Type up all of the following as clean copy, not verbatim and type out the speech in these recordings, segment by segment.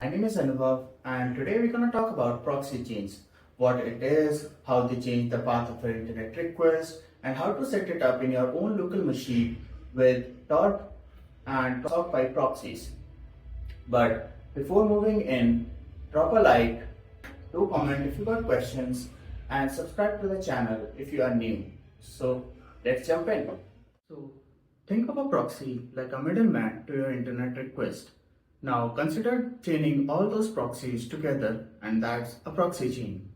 My name is Anubhav, and today we're going to talk about ProxyChains, what it is, how they change the path of an internet request, and how to set it up in your own local machine with Tor and Talk by proxies. But before moving in, drop a like, do comment if you got questions, and subscribe to the channel if you are new. So let's jump in. So think of a proxy like a middleman to your internet request. Now consider chaining all those proxies together, and that's a proxy chain.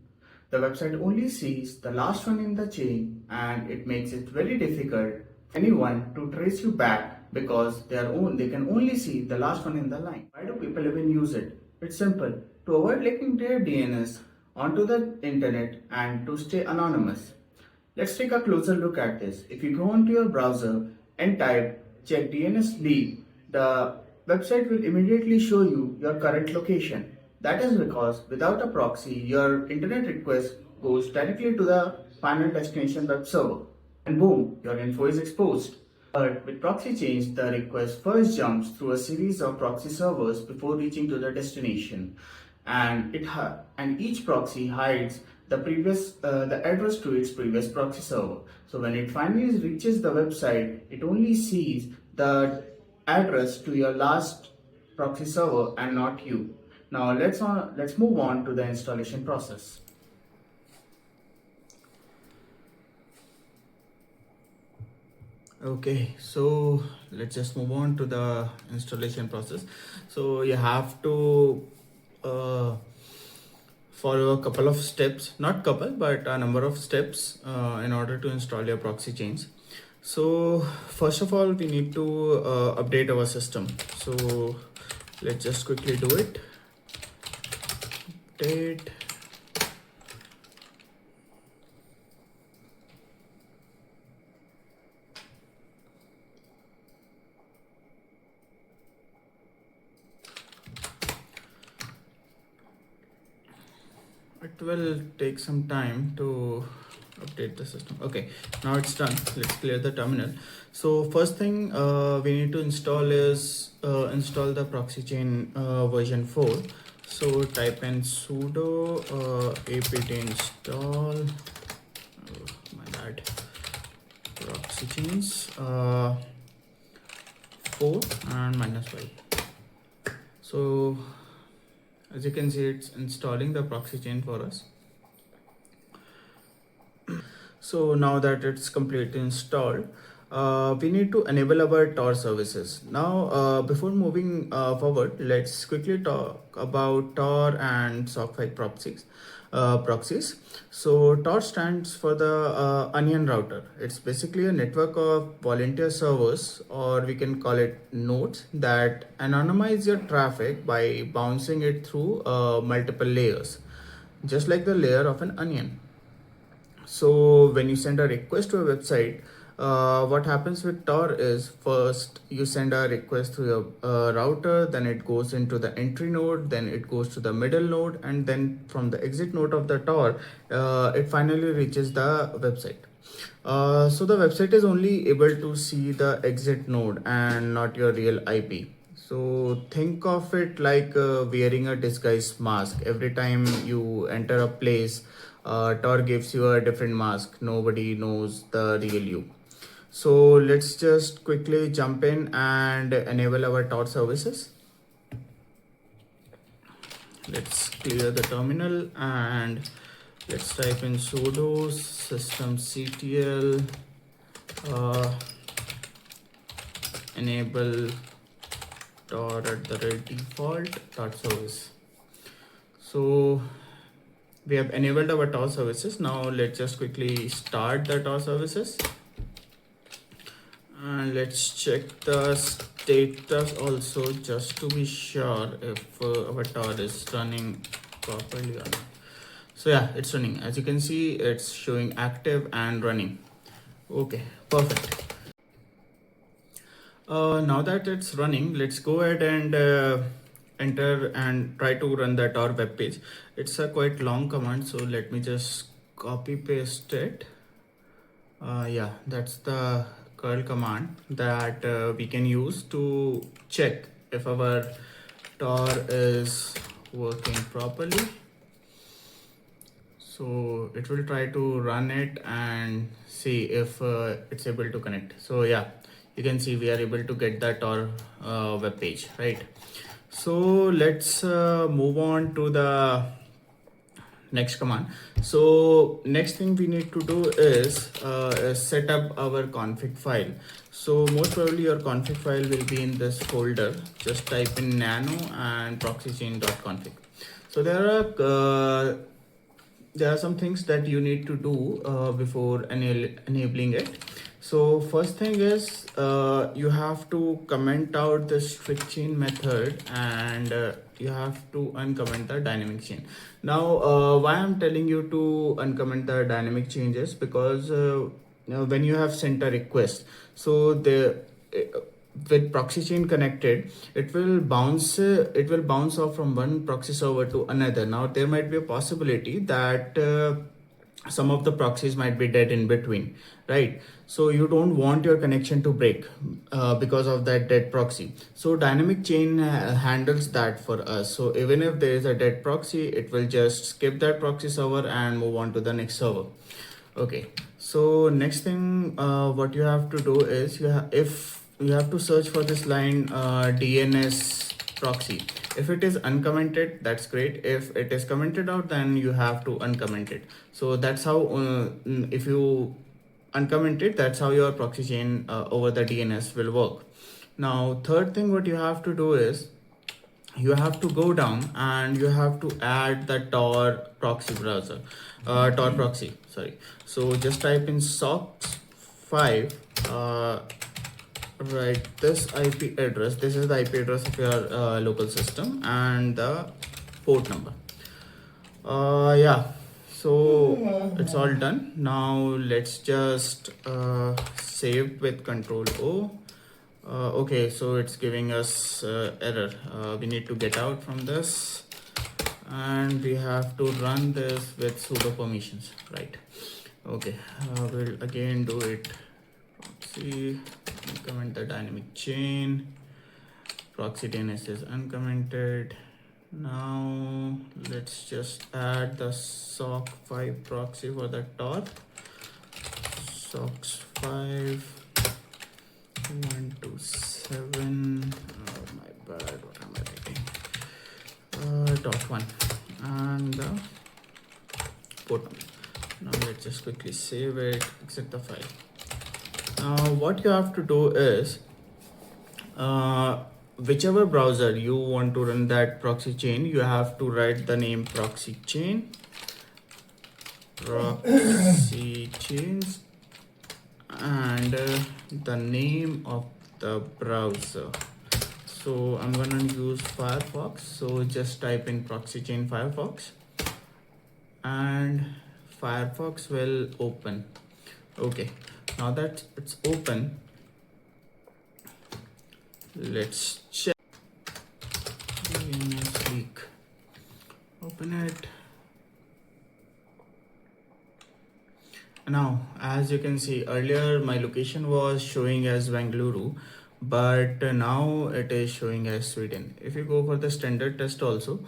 The website only sees the last one in the chain, and it makes it very difficult for anyone to trace you back because they can only see the last one in the line. Why do people even use it? It's simple. To avoid leaking their DNS onto the internet and to stay anonymous. Let's take a closer look at this. If you go into your browser and type check DNS leak, the website will immediately show you your current location. That is because without a proxy, your internet request goes directly to the final destination web server. And boom, your info is exposed. But with proxy chains, the request first jumps through a series of proxy servers before reaching to the destination, and and each proxy hides the address to its previous proxy server. So when it finally reaches the website, it only sees the address to your last proxy server and not you. Now let's move on to the installation process. Okay, so let's just move on to the installation process. So you have to follow a couple of steps, not couple, but a number of steps in order to install your proxy chains. So first of all, we need to update our system. So let's just quickly do it. Update. It will take some time to update the system. Okay, now it's done. Let's clear the terminal. So first thing we need to install is install the ProxyChain version 4. So type in sudo apt install my bad ProxyChains 4 and -y. So as you can see, it's installing the proxy chain for us. So now that it's completely installed, we need to enable our Tor services. Now, before moving forward, let's quickly talk about Tor and SOC5 proxies. So Tor stands for the onion router. It's basically a network of volunteer servers, or we can call it nodes, that anonymize your traffic by bouncing it through multiple layers, just like the layer of an onion. So when you send a request to a website, what happens with Tor is first you send a request through your router, then it goes into the entry node, then it goes to the middle node, and then from the exit node of the Tor, it finally reaches the website. So the website is only able to see the exit node and not your real IP. So think of it like wearing a disguise mask. Every time you enter a place, Tor gives you a different mask. Nobody knows the real you. So let's just quickly jump in and enable our Tor services. Let's clear the terminal and let's type in sudo systemctl enable tor@default.service. So we have enabled our Tor services. Now let's just quickly start the Tor services. And let's check the status also, just to be sure if our Tor is running properly or not. So yeah, it's running. As you can see, it's showing active and running. Okay, perfect. Now that it's running, let's go ahead and enter and try to run that Tor web page. It's a quite long command, so let me just copy paste it. Yeah, that's the curl command that we can use to check if our Tor is working properly. So it will try to run it and see if it's able to connect. So yeah, you can see we are able to get that Tor web page, right? So let's move on to the next command. So next thing we need to do is set up our config file. So most probably your config file will be in this folder. Just type in nano and proxychain.config. So there are some things that you need to do before enabling it. So first thing is you have to comment out the strict chain method, and you have to uncomment the dynamic chain. Now why I'm telling you to uncomment the dynamic changes, because when you have sent a request, so with proxy chain connected, it will bounce off from one proxy server to another. Now there might be a possibility that some of the proxies might be dead in between, right? So you don't want your connection to break because of that dead proxy. So dynamic chain handles that for us. So even if there is a dead proxy, it will just skip that proxy server and move on to the next server. Okay, so next thing what you have to do is if you have to search for this line DNS proxy. If it is uncommented, that's great. If it is commented out, then you have to uncomment it. So that's how if you uncomment it, that's how your proxy chain over the DNS will work. Now third thing what you have to do is you have to go down and you have to add the Tor proxy browser, Tor proxy, sorry. So just type in SOCKS 5, right, this IP address, this is the IP address of your local system, and the port number. Yeah, so it's all done. Now let's just save with Control O. Okay, so it's giving us error. We need to get out from this, and we have to run this with sudo permissions, right? Okay, we'll again do it. Proxy, uncomment the dynamic chain. Proxy DNS is uncommented. Now let's just add the SOC 5 proxy for the Tor. SOCKS 5 127. Oh my bad, what am I writing? Dot 1 and the port number. Now let's just quickly save it, exit the file. Now what you have to do is whichever browser you want to run that proxy chain, you have to write the name ProxyChain, ProxyChains, and the name of the browser. So I'm gonna use Firefox, so just type in ProxyChain Firefox and Firefox will open. Okay, now that it's open, let's check. Leak. Open it. Now as you can see, earlier my location was showing as Bengaluru, but now it is showing as Sweden. If you go for the standard test also,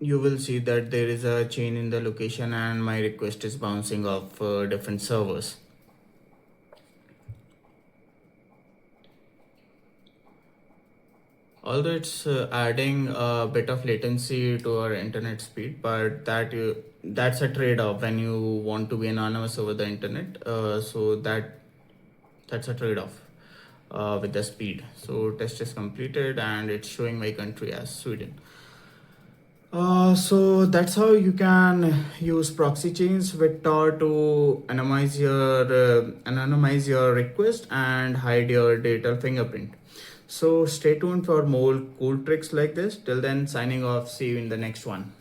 you will see that there is a chain in the location and my request is bouncing off different servers. Although it's adding a bit of latency to our internet speed, but that's a trade-off when you want to be anonymous over the internet. So that's a trade-off with the speed. So test is completed and it's showing my country as Sweden. So that's how you can use proxy chains with Tor to anonymize your request and hide your digital fingerprint. So stay tuned for more cool tricks like this. Till then, signing off. See you in the next one.